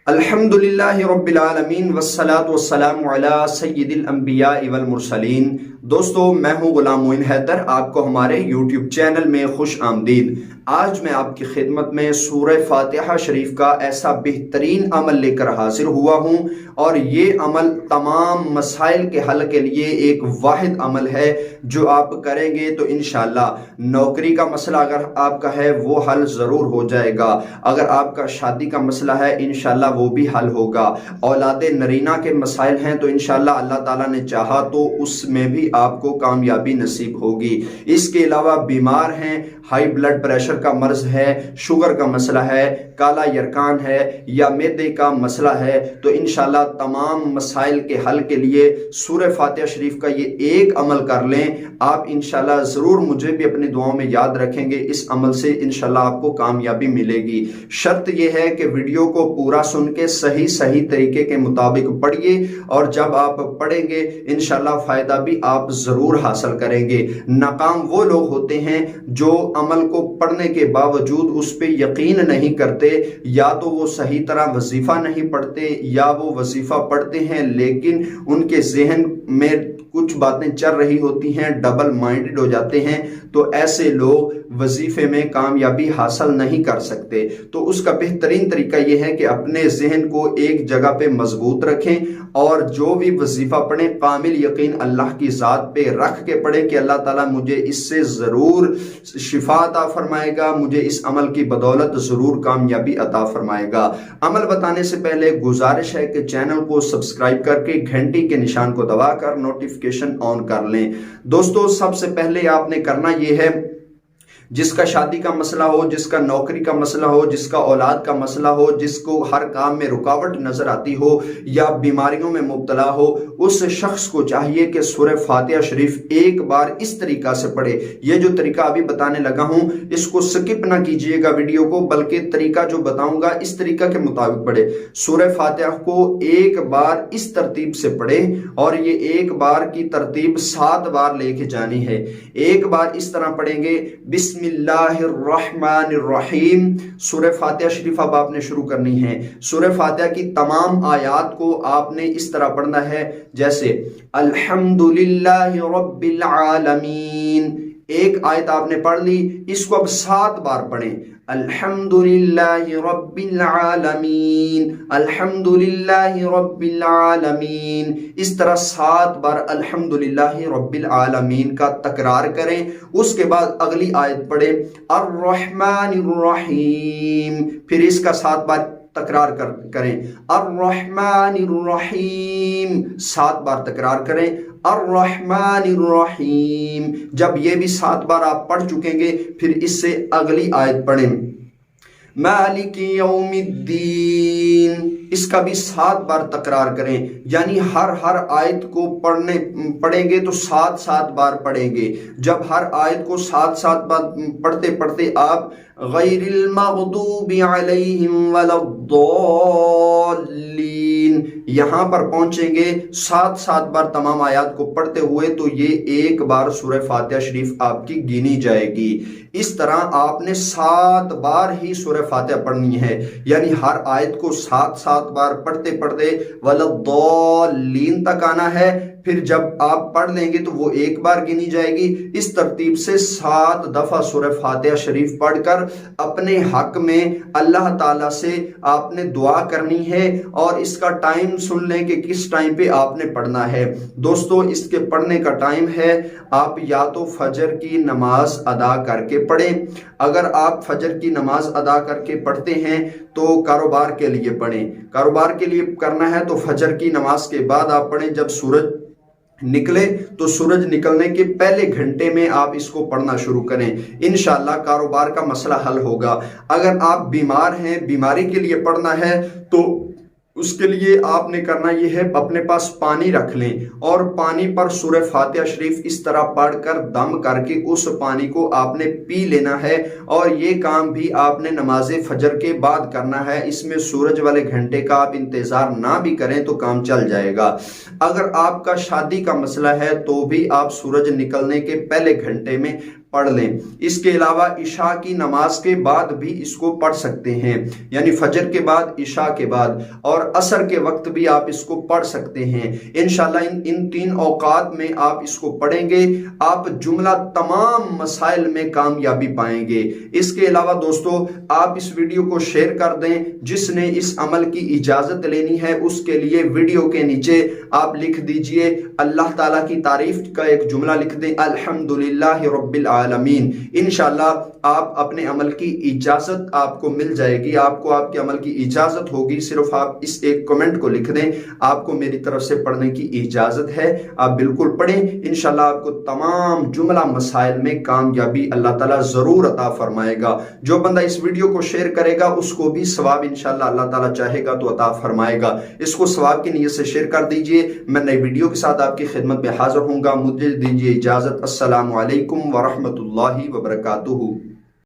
الحمدللہ رب العالمین والصلاة والسلام علی سید الانبیاء والمرسلین۔ دوستو، میں ہوں غلام معین حیدر، آپ کو ہمارے یوٹیوب چینل میں خوش آمدید۔ آج میں آپ کی خدمت میں سورہ فاتحہ شریف کا ایسا بہترین عمل لے کر حاضر ہوا ہوں، اور یہ عمل تمام مسائل کے حل کے لیے ایک واحد عمل ہے جو آپ کریں گے تو انشاءاللہ نوکری کا مسئلہ اگر آپ کا ہے وہ حل ضرور ہو جائے گا، اگر آپ کا شادی کا مسئلہ ہے انشاءاللہ وہ بھی حل ہوگا، اولاد نرینہ کے مسائل ہیں تو انشاءاللہ اللہ تعالیٰ نے چاہا تو اس میں بھی آپ کو کامیابی نصیب ہوگی۔ اس کے علاوہ بیمار ہیں، ہائی بلڈ پریشر کا مرض ہے، شوگر کا مسئلہ ہے، کالا یرکان ہے یا معدے کا مسئلہ ہے، تو انشاءاللہ تمام مسائل کے حل کے لیے سورہ فاتحہ شریف کا یہ ایک عمل کر لیں۔ آپ انشاءاللہ ضرور مجھے بھی اپنی دعاؤں میں یاد رکھیں گے، اس عمل سے انشاءاللہ آپ کو کامیابی ملے گی۔ شرط یہ ہے کہ ویڈیو کو پورا سن کے صحیح طریقے کے مطابق پڑھیے، اور جب آپ پڑھیں گے انشاءاللہ فائدہ بھی آپ ضرور حاصل کریں گے۔ ناکام وہ لوگ ہوتے ہیں جو عمل کو پڑھنے کے باوجود اس پہ یقین نہیں کرتے، یا تو وہ صحیح طرح وظیفہ نہیں پڑھتے یا وہ وظیفہ پڑھتے ہیں لیکن ان کے ذہن میں کچھ باتیں چل رہی ہوتی ہیں، ڈبل مائنڈڈ ہو جاتے ہیں، تو ایسے لوگ وظیفے میں کامیابی حاصل نہیں کر سکتے۔ تو اس کا بہترین طریقہ یہ ہے کہ اپنے ذہن کو ایک جگہ پہ مضبوط رکھیں، اور جو بھی وظیفہ پڑھیں کامل یقین اللہ کی ذات پہ رکھ کے پڑھیں کہ اللہ تعالیٰ مجھے اس سے ضرور شفا عطا فرمائے گا، مجھے اس عمل کی بدولت ضرور کامیابی عطا فرمائے گا۔ عمل بتانے سے پہلے گزارش ہے کہ چینل کو سبسکرائب کر کے گھنٹی کے نشان کو دبا کر نوٹیفیکیشن آن کر لیں۔ دوستو، سب سے پہلے آپ نے کرنا یہ ہے، جس کا شادی کا مسئلہ ہو، جس کا نوکری کا مسئلہ ہو، جس کا اولاد کا مسئلہ ہو، جس کو ہر کام میں رکاوٹ نظر آتی ہو یا بیماریوں میں مبتلا ہو، اس شخص کو چاہیے کہ سورہ فاتحہ شریف ایک بار اس طریقہ سے پڑھے۔ یہ جو طریقہ ابھی بتانے لگا ہوں اس کو سکپ نہ کیجئے گا ویڈیو کو، بلکہ طریقہ جو بتاؤں گا اس طریقہ کے مطابق پڑھے۔ سورہ فاتحہ کو ایک بار اس ترتیب سے پڑھے، اور یہ ایک بار کی ترتیب 7 بار لے کے جانی ہے۔ ایک بار اس طرح پڑھیں گے، بسم اللہ الرحمن الرحیم۔ سورہ فاتحہ شریف اب آپ نے شروع کرنی ہے۔ سورہ فاتحہ کی تمام آیات کو آپ نے اس طرح پڑھنا ہے جیسے الحمدللہ رب العالمین۔ ایک آیت آپ نے پڑھ لی، اس کو اب 7 بار پڑھیں۔ الحمدللہ رب العالمین، الحمدللہ رب العالمین، اس طرح 7 بار الحمدللہ رب العالمین کا تکرار کریں۔ اس کے بعد اگلی آیت پڑھیں الرحمن الرحیم، پھر اس کا 7 بار تکرار کریں الرحمن الرحیم، 7 بار تکرار کریں الرحمن الرحیم۔ جب یہ بھی 7 بار آپ پڑھ چکیں گے پھر اس سے اگلی آیت پڑھیں مالک یوم الدین، اس کا بھی 7 بار تکرار کریں، یعنی ہر آیت کو پڑھیں گے تو 7 بار پڑھیں گے۔ جب ہر آیت کو 7 بار پڑھتے آپ غیر المغضوب علیہم ولا الضالین یہاں پر پہنچیں گے، 7 بار تمام آیات کو پڑھتے ہوئے، تو یہ ایک بار سورہ فاتحہ شریف آپ کی گنی جائے گی۔ اس طرح آپ نے 7 بار ہی سورہ فاتحہ پڑھنی ہے، یعنی ہر آیت کو 7 بار پڑھتے ولا الضالین تک آنا ہے۔ پھر جب آپ پڑھ لیں گے تو وہ ایک بار گنی جائے گی۔ اس ترتیب سے 7 دفعہ سورہ فاتحہ شریف پڑھ کر اپنے حق میں اللہ تعالیٰ سے آپ نے دعا کرنی ہے، اور اس کا ٹائم سن لیں کہ کس ٹائم پہ آپ نے پڑھنا ہے۔ دوستو، اس کے پڑھنے کا ٹائم ہے، آپ یا تو فجر کی نماز ادا کر کے پڑھیں۔ اگر آپ فجر کی نماز ادا کر کے پڑھتے ہیں تو کاروبار کے لیے پڑھیں۔ کاروبار کے لیے کرنا ہے تو فجر کی نماز کے بعد آپ پڑھیں، جب سورج نکلے تو سورج نکلنے کے پہلے گھنٹے میں آپ اس کو پڑھنا شروع کریں، انشاءاللہ کاروبار کا مسئلہ حل ہوگا۔ اگر آپ بیمار ہیں، بیماری کے لیے پڑھنا ہے تو اس کے لیے آپ نے کرنا یہ ہے، اپنے پاس پانی رکھ لیں، اور پانی پر سورہ فاتحہ شریف اس طرح پڑھ کر دم کر کے اس پانی کو آپ نے پی لینا ہے، اور یہ کام بھی آپ نے نماز فجر کے بعد کرنا ہے۔ اس میں سورج والے گھنٹے کا آپ انتظار نہ بھی کریں تو کام چل جائے گا۔ اگر آپ کا شادی کا مسئلہ ہے تو بھی آپ سورج نکلنے کے پہلے گھنٹے میں پڑھ لیں۔ اس کے علاوہ عشاء کی نماز کے بعد بھی اس کو پڑھ سکتے ہیں، یعنی فجر کے بعد، عشاء کے بعد اور عصر کے وقت بھی آپ اس کو پڑھ سکتے ہیں۔ انشاءاللہ ان 3 اوقات میں آپ اس کو پڑھیں گے، آپ جملہ تمام مسائل میں کامیابی پائیں گے۔ اس کے علاوہ دوستو آپ اس ویڈیو کو شیئر کر دیں، جس نے اس عمل کی اجازت لینی ہے اس کے لیے ویڈیو کے نیچے آپ لکھ دیجئے اللہ تعالیٰ کی تعریف کا ایک جملہ لکھ دیں، الحمدللہ رب العالمین۔ انشاءاللہ آپ اپنے عمل کی اجازت آپ کو مل جائے گی، آپ کو آپ کے عمل کی اجازت ہوگی، صرف آپ اس ایک کمنٹ کو لکھ دیں، آپ کو میری طرف سے پڑھنے کی اجازت ہے، آپ بالکل پڑھیں۔ انشاءاللہ آپ کو تمام جملہ مسائل میں کامیابی اللہ تعالیٰ ضرور عطا فرمائے گا۔ جو بندہ اس ویڈیو کو شیئر کرے گا اس کو بھی ثواب انشاءاللہ اللہ تعالیٰ چاہے گا تو عطا فرمائے گا۔ اس کو ثواب کی نیت سے شیئر کر دیجئے۔ میں نئی ویڈیو کے ساتھ آپ کی خدمت میں حاضر ہوں گا، مجھے دیجئے اجازت۔ السلام علیکم ورحمۃ اللہ وبرکاتہ۔